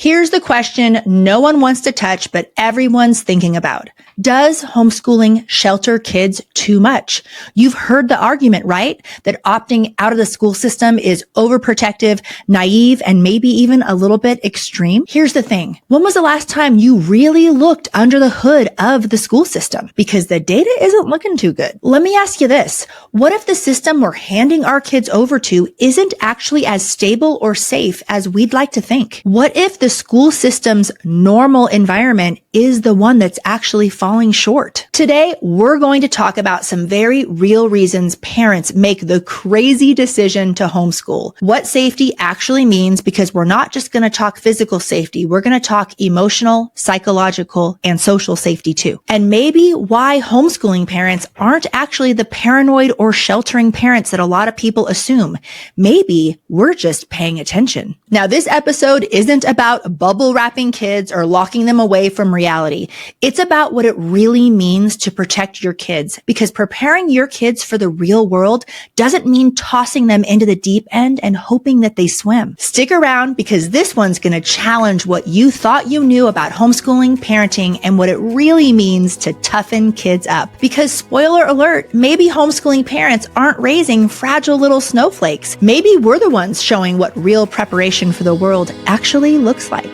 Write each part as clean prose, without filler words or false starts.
Here's the question no one wants to touch, but everyone's thinking about. Does homeschooling shelter kids too much? You've heard the argument, right? That opting out of the school system is overprotective, naive, and maybe even a little bit extreme. Here's the thing. When was the last time you really looked under the hood of the school system? Because the data isn't looking too good. Let me ask you this. What if the system we're handing our kids over to isn't actually as stable or safe as we'd like to think? What if the school system's normal environment is the one that's actually falling short? Today, we're going to talk about some very real reasons parents make the crazy decision to homeschool. What safety actually means, because we're not just going to talk physical safety. We're going to talk emotional, psychological, and social safety too. And maybe why homeschooling parents aren't actually the paranoid or sheltering parents that a lot of people assume. Maybe we're just paying attention. Now, this episode isn't about bubble wrapping kids or locking them away from reality. It's about what it really means to protect your kids, because preparing your kids for the real world doesn't mean tossing them into the deep end and hoping that they swim. Stick around, because this one's going to challenge what you thought you knew about homeschooling, parenting, and what it really means to toughen kids up. Because spoiler alert, maybe homeschooling parents aren't raising fragile little snowflakes. Maybe we're the ones showing what real preparation for the world actually looks like.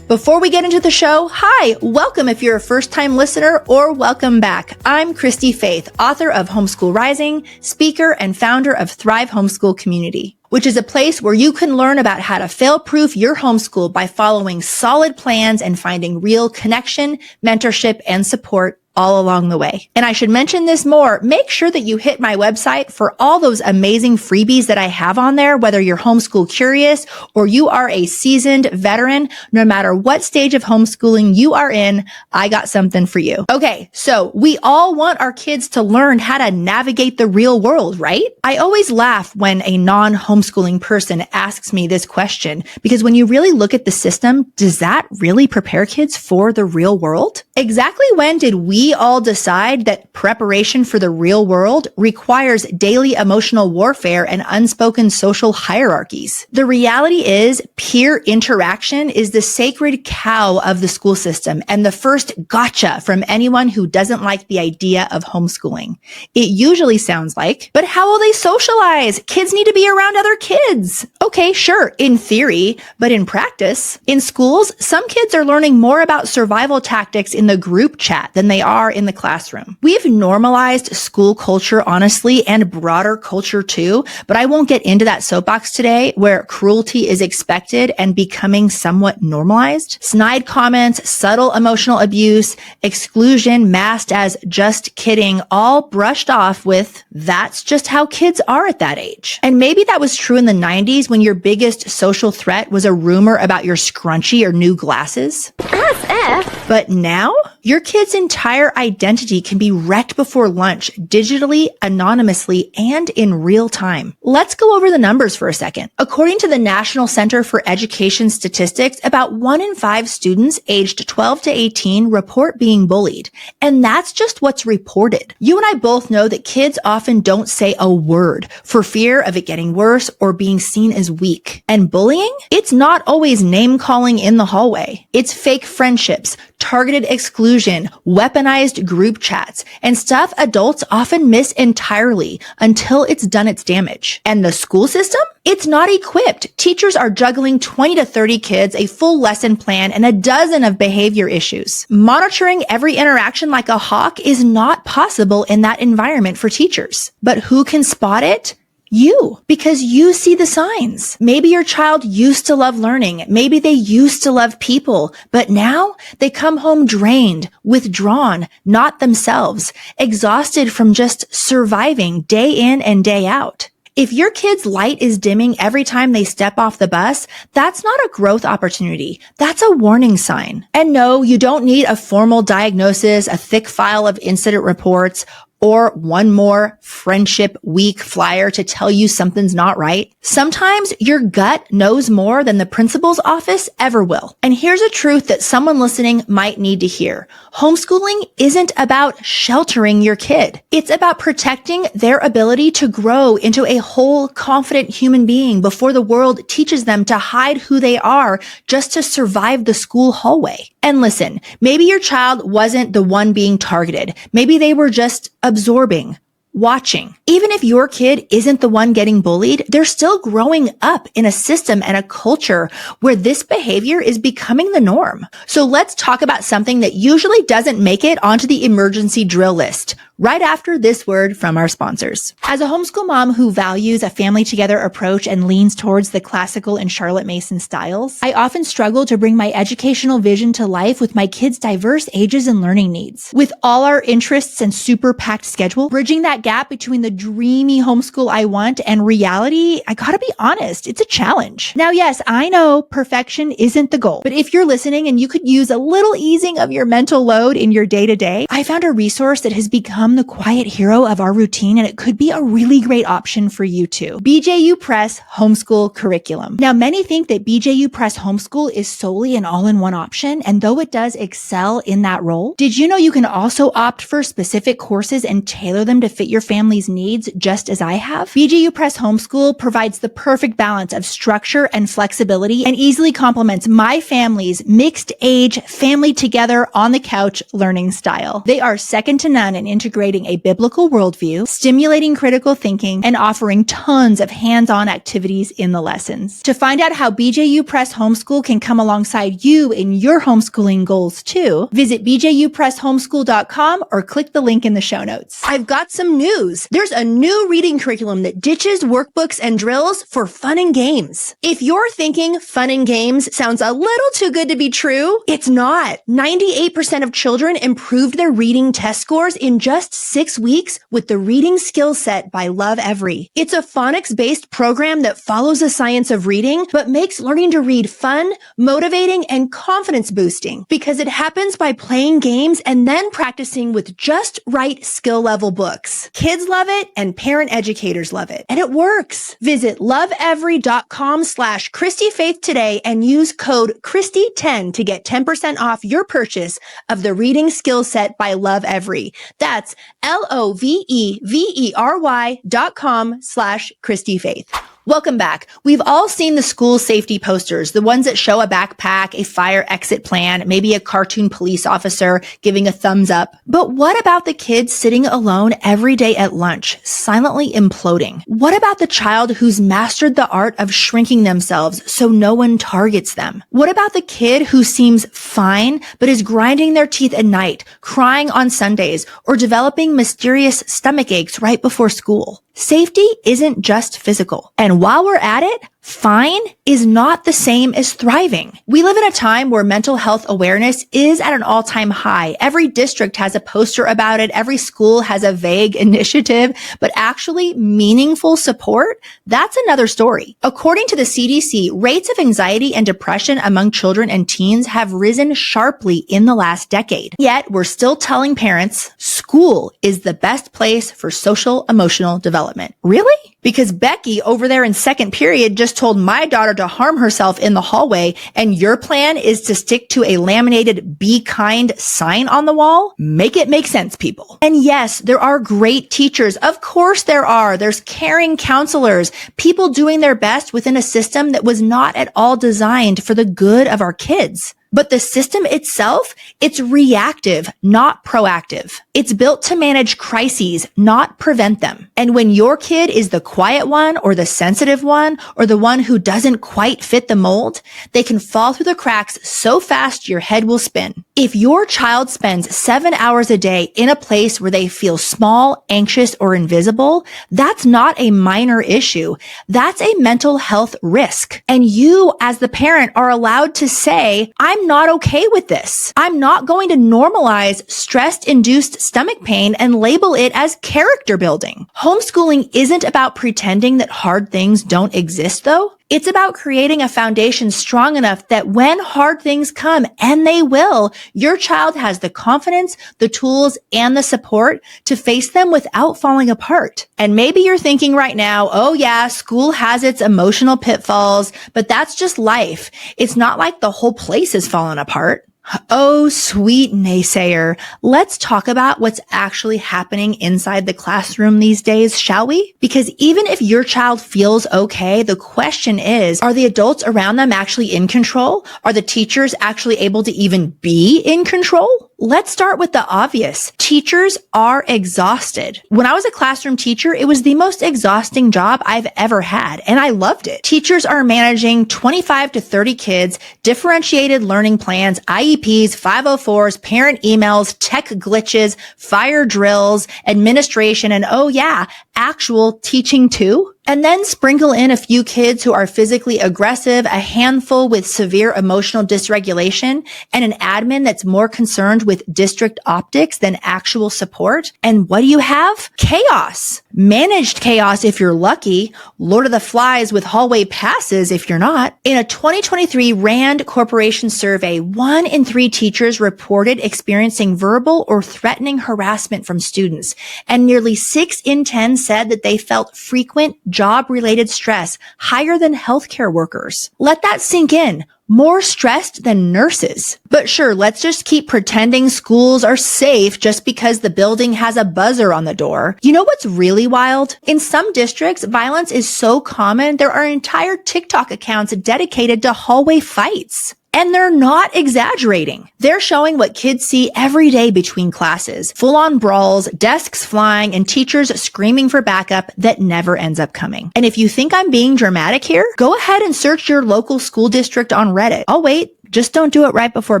Before we get into the show, hi, welcome if you're a first-time listener, or welcome back. I'm Christy-Faith, author of Homeschool Rising, speaker, and founder of Thrive Homeschool Community, which is a place where you can learn about how to fail-proof your homeschool by following solid plans and finding real connection, mentorship, and support all along the way. And I should mention this more. Make sure that you hit my website for all those amazing freebies that I have on there, whether you're homeschool curious or you are a seasoned veteran. No matter what stage of homeschooling you are in, I got something for you. Okay, so we all want our kids to learn how to navigate the real world, right? I always laugh when a non-homeschooling person asks me this question, because when you really look at the system, does that really prepare kids for the real world? Exactly when did we all decide that preparation for the real world requires daily emotional warfare and unspoken social hierarchies? The reality is, peer interaction is the sacred cow of the school system and the first gotcha from anyone who doesn't like the idea of homeschooling. It usually sounds like, but how will they socialize? Kids need to be around other kids. Okay, sure, in theory, but in practice, in schools, some kids are learning more about survival tactics in the group chat than they are in the classroom. We've normalized school culture, honestly, and broader culture too, but I won't get into that soapbox today, where cruelty is expected and becoming somewhat normalized. Snide comments, subtle emotional abuse, exclusion masked as just kidding, all brushed off with, that's just how kids are at that age. And maybe that was true in the 90s when your biggest social threat was a rumor about your scrunchie or new glasses. As if. But now, your kid's entire identity can be wrecked before lunch, digitally, anonymously, and in real time. Let's go over the numbers for a second. According to the National Center for Education Statistics, about 1 in 5 students aged 12 to 18 report being bullied. And that's just what's reported. You and I both know that kids often don't say a word for fear of it getting worse or being seen as weak. And bullying? It's not always name-calling in the hallway. It's fake friendships, targeted exclusion, weaponized group chats, and stuff adults often miss entirely until it's done its damage. And the school system? It's not equipped. Teachers are juggling 20 to 30 kids, a full lesson plan, and a dozen of behavior issues. Monitoring every interaction like a hawk is not possible in that environment for teachers. But who can spot it? You, because you see the signs. Maybe your child used to love learning. Maybe they used to love people, but now they come home drained, withdrawn, not themselves, exhausted from just surviving day in and day out. If your kid's light is dimming every time they step off the bus, that's not a growth opportunity. That's a warning sign. And no, you don't need a formal diagnosis, a thick file of incident reports. or one more friendship week flyer to tell you something's not right. Sometimes your gut knows more than the principal's office ever will. And here's a truth that someone listening might need to hear. Homeschooling isn't about sheltering your kid. It's about protecting their ability to grow into a whole, confident human being before the world teaches them to hide who they are just to survive the school hallway. And listen, maybe your child wasn't the one being targeted. Maybe they were just absorbing, watching. Even if your kid isn't the one getting bullied, they're still growing up in a system and a culture where this behavior is becoming the norm. So let's talk about something that usually doesn't make it onto the emergency drill list, right after this word from our sponsors. As a homeschool mom who values a family together approach and leans towards the classical and Charlotte Mason styles, I often struggle to bring my educational vision to life with my kids' diverse ages and learning needs. With all our interests and super packed schedule, bridging that gap between the dreamy homeschool I want and reality, I gotta be honest, it's a challenge. Now, yes, I know perfection isn't the goal, but if you're listening and you could use a little easing of your mental load in your day-to-day, I found a resource that has become the quiet hero of our routine, and it could be a really great option for you too. BJU Press Homeschool Curriculum. Now, many think that BJU Press Homeschool is solely an all-in-one option, and though it does excel in that role, did you know you can also opt for specific courses and tailor them to fit your family's needs just as I have? BJU Press Homeschool provides the perfect balance of structure and flexibility and easily complements my family's mixed age, family together on the couch learning style. They are second to none in integrating a biblical worldview, stimulating critical thinking, and offering tons of hands-on activities in the lessons. To find out how BJU Press Homeschool can come alongside you in your homeschooling goals too, visit bjupresshomeschool.com or click the link in the show notes. I've got some news. There's a new reading curriculum that ditches workbooks and drills for fun and games. If you're thinking fun and games sounds a little too good to be true, it's not. 98% of children improved their reading test scores in just 6 weeks with the Reading Skill Set by Love Every. It's a phonics-based program that follows the science of reading, but makes learning to read fun, motivating, and confidence boosting because it happens by playing games and then practicing with just right skill level books. Kids love it and parent educators love it. And it works. Visit loveevery.com/Christy-Faith today and use code Christy10 to get 10% off your purchase of the Reading Skill Set by Love Every. That's loveevery.com/Christy-Faith. Welcome back. We've all seen the school safety posters, the ones that show a backpack, a fire exit plan, maybe a cartoon police officer giving a thumbs up. But what about the kids sitting alone every day at lunch, silently imploding? What about the child who's mastered the art of shrinking themselves so no one targets them? What about the kid who seems fine but is grinding their teeth at night, crying on Sundays, or developing mysterious stomach aches right before school? Safety isn't just physical. And while we're at it, fine is not the same as thriving. We live in a time where mental health awareness is at an all-time high. Every district has a poster about it. Every school has a vague initiative, but actually meaningful support, that's another story. According to the CDC, rates of anxiety and depression among children and teens have risen sharply in the last decade. Yet we're still telling parents school is the best place for social emotional development. Really? Because Becky over there in second period just told my daughter to harm herself in the hallway, and your plan is to stick to a laminated "Be Kind" sign on the wall? Make it make sense, people. And yes, there are great teachers. Of course there are. There's caring counselors, people doing their best within a system that was not at all designed for the good of our kids. But the system itself, it's reactive, not proactive. It's built to manage crises, not prevent them. And when your kid is the quiet one or the sensitive one or the one who doesn't quite fit the mold, they can fall through the cracks so fast your head will spin. If your child spends 7 hours a day in a place where they feel small, anxious, or invisible, that's not a minor issue. That's a mental health risk. And you, as the parent, are allowed to say, I'm not okay with this. I'm not going to normalize stress-induced stomach pain and label it as character building. Homeschooling isn't about pretending that hard things don't exist, though. It's about creating a foundation strong enough that when hard things come, and they will, your child has the confidence, the tools, and the support to face them without falling apart. And maybe you're thinking right now, oh yeah, school has its emotional pitfalls, but that's just life. It's not like the whole place is falling apart. Oh, sweet naysayer. Let's talk about what's actually happening inside the classroom these days, shall we? Because even if your child feels okay, the question is, are the adults around them actually in control? Are the teachers actually able to even be in control? Let's start with the obvious. Teachers are exhausted. When I was a classroom teacher, it was the most exhausting job I've ever had, and I loved it. Teachers are managing 25 to 30 kids, differentiated learning plans, IEPs, 504s, parent emails, tech glitches, fire drills, administration, and oh yeah, actual teaching too. And then sprinkle in a few kids who are physically aggressive, a handful with severe emotional dysregulation, and an admin that's more concerned with district optics than actual support. And what do you have? Chaos. Managed chaos if you're lucky. Lord of the Flies with hallway passes if you're not. In a 2023 RAND Corporation survey, 1 in 3 teachers reported experiencing verbal or threatening harassment from students, and nearly 6 in 10 said that they felt frequent job-related stress, higher than healthcare workers. Let that sink in. More stressed than nurses. But sure, let's just keep pretending schools are safe just because the building has a buzzer on the door. You know what's really wild? In some districts, violence is so common, there are entire TikTok accounts dedicated to hallway fights. And they're not exaggerating. They're showing what kids see every day between classes. Full-on brawls, desks flying, and teachers screaming for backup that never ends up coming. And if you think I'm being dramatic here, go ahead and search your local school district on Reddit. I'll wait. Just don't do it right before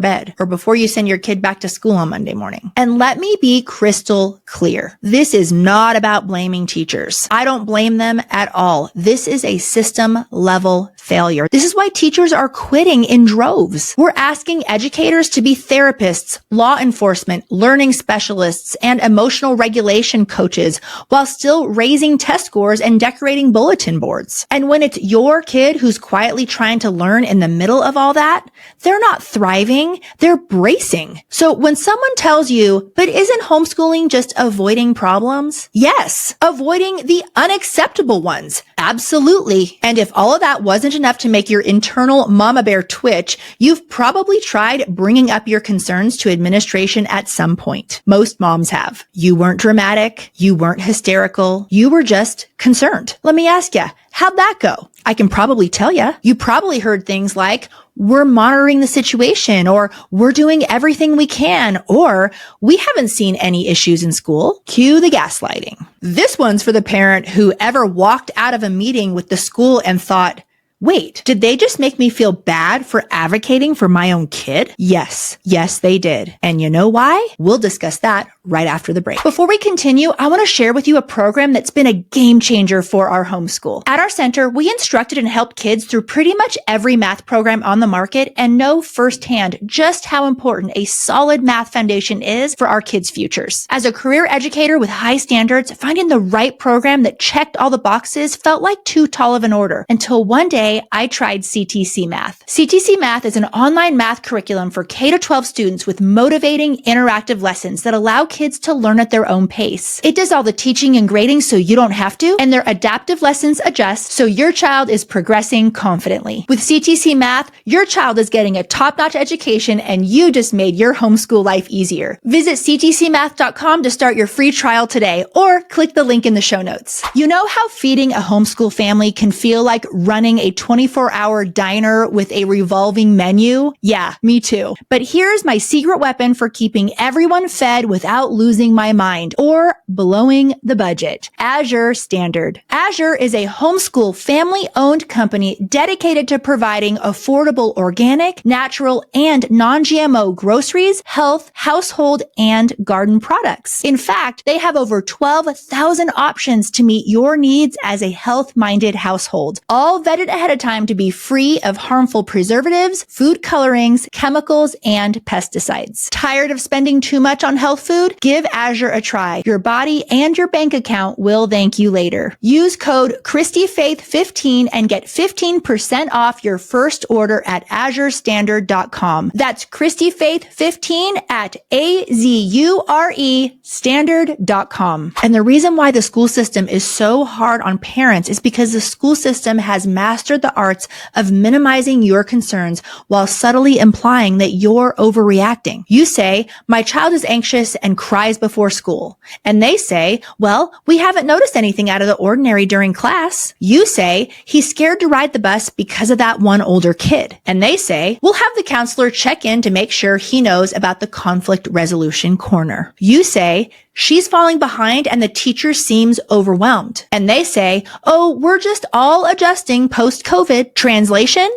bed or before you send your kid back to school on Monday morning. And let me be crystal clear. This is not about blaming teachers. I don't blame them at all. This is a system level failure. This is why teachers are quitting in droves. We're asking educators to be therapists, law enforcement, learning specialists, and emotional regulation coaches while still raising test scores and decorating bulletin boards. And when it's your kid who's quietly trying to learn in the middle of all that, they're not thriving, they're bracing. So when someone tells you, but isn't homeschooling just avoiding problems? Yes, avoiding the unacceptable ones. Absolutely. And if all of that wasn't enough to make your internal mama bear twitch, you've probably tried bringing up your concerns to administration at some point. Most moms have. You weren't dramatic. You weren't hysterical. You were just concerned. Let me ask you, how'd that go? I can probably tell you. You probably heard things like, we're monitoring the situation, or we're doing everything we can, or we haven't seen any issues in school. Cue the gaslighting. This one's for the parent who ever walked out of a meeting with the school and thought, wait, did they just make me feel bad for advocating for my own kid? Yes, they did. And you know why? We'll discuss that right after the break. Before we continue, I want to share with you a program that's been a game changer for our homeschool. At our center, we instructed and helped kids through pretty much every math program on the market and know firsthand just how important a solid math foundation is for our kids' futures. As a career educator with high standards, finding the right program that checked all the boxes felt like too tall of an order until one day I tried CTC Math. CTC Math is an online math curriculum for K-12 students with motivating, interactive lessons that allow kids to learn at their own pace. It does all the teaching and grading so you don't have to, and their adaptive lessons adjust so your child is progressing confidently. With CTC Math, your child is getting a top-notch education and you just made your homeschool life easier. Visit ctcmath.com to start your free trial today, or click the link in the show notes. You know how feeding a homeschool family can feel like running a 24-hour diner with a revolving menu? Yeah, me too. But here's my secret weapon for keeping everyone fed without losing my mind or blowing the budget. Azure Standard. Azure is a homeschool family-owned company dedicated to providing affordable organic, natural, and non-GMO groceries, health, household, and garden products. In fact, they have over 12,000 options to meet your needs as a health-minded household, all vetted ahead ahead of time to be free of harmful preservatives, food colorings, chemicals, and pesticides. Tired of spending too much on health food? Give Azure a try. Your body and your bank account will thank you later. Use code Christy-Faith15 and get 15% off your first order at azurestandard.com. That's Christy-Faith15 at AZURE-standard.com. And the reason why the school system is so hard on parents is because the school system has mastered the arts of minimizing your concerns while subtly implying that you're overreacting. You say, my child is anxious and cries before school. And they say, well, we haven't noticed anything out of the ordinary during class. You say, he's scared to ride the bus because of that one older kid. And they say, we'll have the counselor check in to make sure he knows about the conflict resolution corner. You say, she's falling behind and the teacher seems overwhelmed. And they say, oh, we're just all adjusting post-COVID. Translation,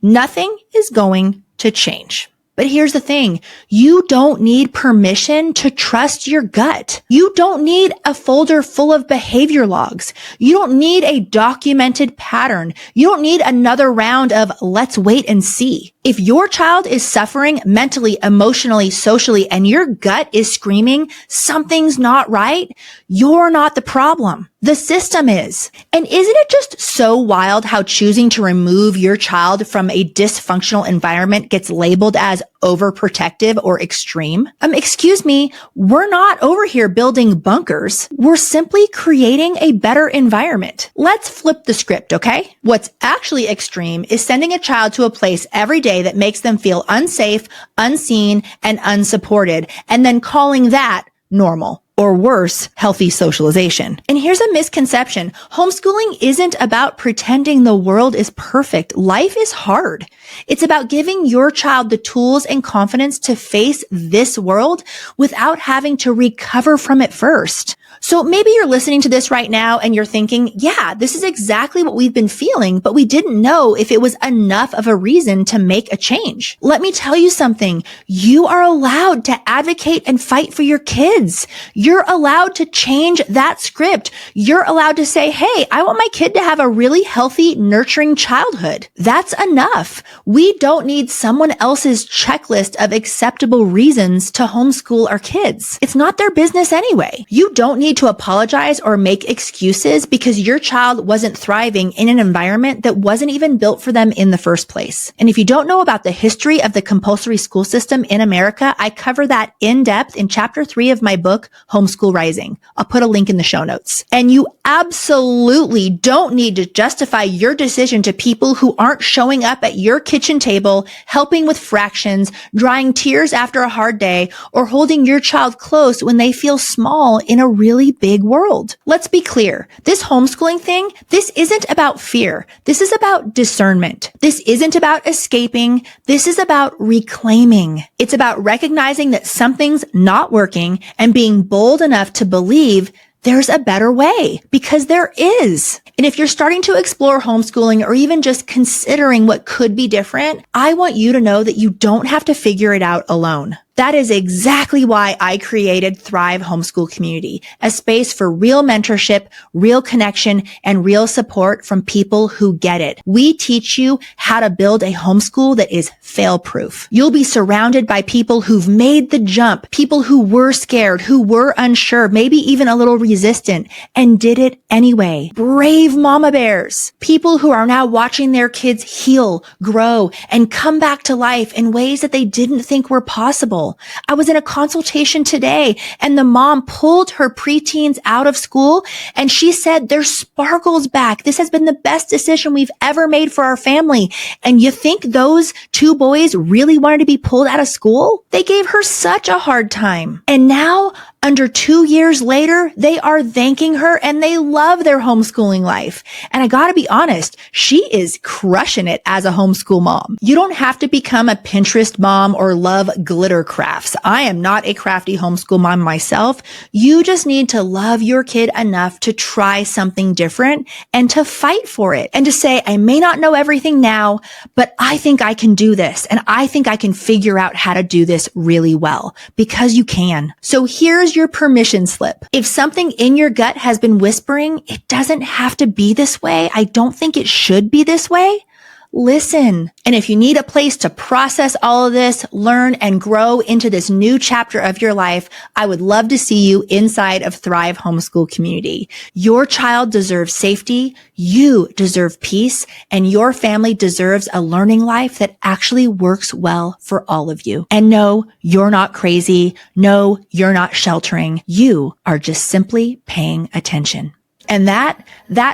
nothing is going to change. But here's the thing. You don't need permission to trust your gut. You don't need a folder full of behavior logs. You don't need a documented pattern. You don't need another round of let's wait and see. If your child is suffering mentally, emotionally, socially, and your gut is screaming something's not right, you're not the problem. The system is. And isn't it just so wild how choosing to remove your child from a dysfunctional environment gets labeled as overprotective or extreme? Excuse me, we're not over here building bunkers. We're simply creating a better environment. Let's flip the script, okay? What's actually extreme is sending a child to a place every day that makes them feel unsafe, unseen, and unsupported, and then calling that normal. Or worse, healthy socialization. And here's a misconception. Homeschooling isn't about pretending the world is perfect. Life is hard. It's about giving your child the tools and confidence to face this world without having to recover from it first. So maybe you're listening to this right now and you're thinking, yeah, this is exactly what we've been feeling, but we didn't know if it was enough of a reason to make a change. Let me tell you something. You are allowed to advocate and fight for your kids. You're allowed to change that script. You're allowed to say, hey, I want my kid to have a really healthy, nurturing childhood. That's enough. We don't need someone else's checklist of acceptable reasons to homeschool our kids. It's not their business anyway. You don't need to apologize or make excuses because your child wasn't thriving in an environment that wasn't even built for them in the first place. And if you don't know about the history of the compulsory school system in America, I cover that in depth in chapter 3 of my book, Homeschool Rising. I'll put a link in the show notes. And you absolutely don't need to justify your decision to people who aren't showing up at your kitchen table, helping with fractions, drying tears after a hard day, or holding your child close when they feel small in a really big world. Let's be clear. This homeschooling thing, this isn't about fear. This is about discernment. This isn't about escaping. This is about reclaiming. It's about recognizing that something's not working and being bold enough to believe there's a better way, because there is. And if you're starting to explore homeschooling or even just considering what could be different, I want you to know that you don't have to figure it out alone. That is exactly why I created Thrive Homeschool Community, a space for real mentorship, real connection, and real support from people who get it. We teach you how to build a homeschool that is fail-proof. You'll be surrounded by people who've made the jump, people who were scared, who were unsure, maybe even a little resistant, and did it anyway. Brave mama bears. People who are now watching their kids heal, grow, and come back to life in ways that they didn't think were possible. I was in a consultation today and the mom pulled her preteens out of school and she said, there's sparkles back. This has been the best decision we've ever made for our family. And you think those two boys really wanted to be pulled out of school? They gave her such a hard time. And now, under 2 years later, they are thanking her and they love their homeschooling life. And I gotta be honest, she is crushing it as a homeschool mom. You don't have to become a Pinterest mom or love glitter crafts. I am not a crafty homeschool mom myself. You just need to love your kid enough to try something different and to fight for it and to say, I may not know everything now, but I think I can do this. And I think I can figure out how to do this really well, because you can. So here's your permission slip. If something in your gut has been whispering, it doesn't have to be this way. I don't think it should be this way. listen. And if you need a place to process all of this, learn and grow into this new chapter of your life, I would love to see you inside of Thrive Homeschool Community. Your child deserves safety, you deserve peace, and your family deserves a learning life that actually works well for all of you. And no, you're not crazy. No, you're not sheltering. You are just simply paying attention. And that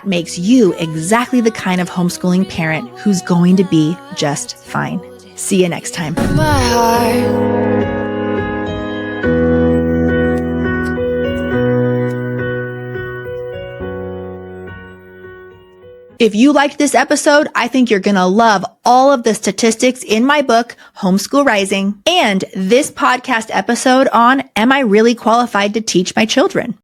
makes you exactly the kind of homeschooling parent who's going to be just fine. See you next time. If you liked this episode, I think you're going to love all of the statistics in my book, Homeschool Rising, and this podcast episode on Am I Really Qualified to Teach My Children?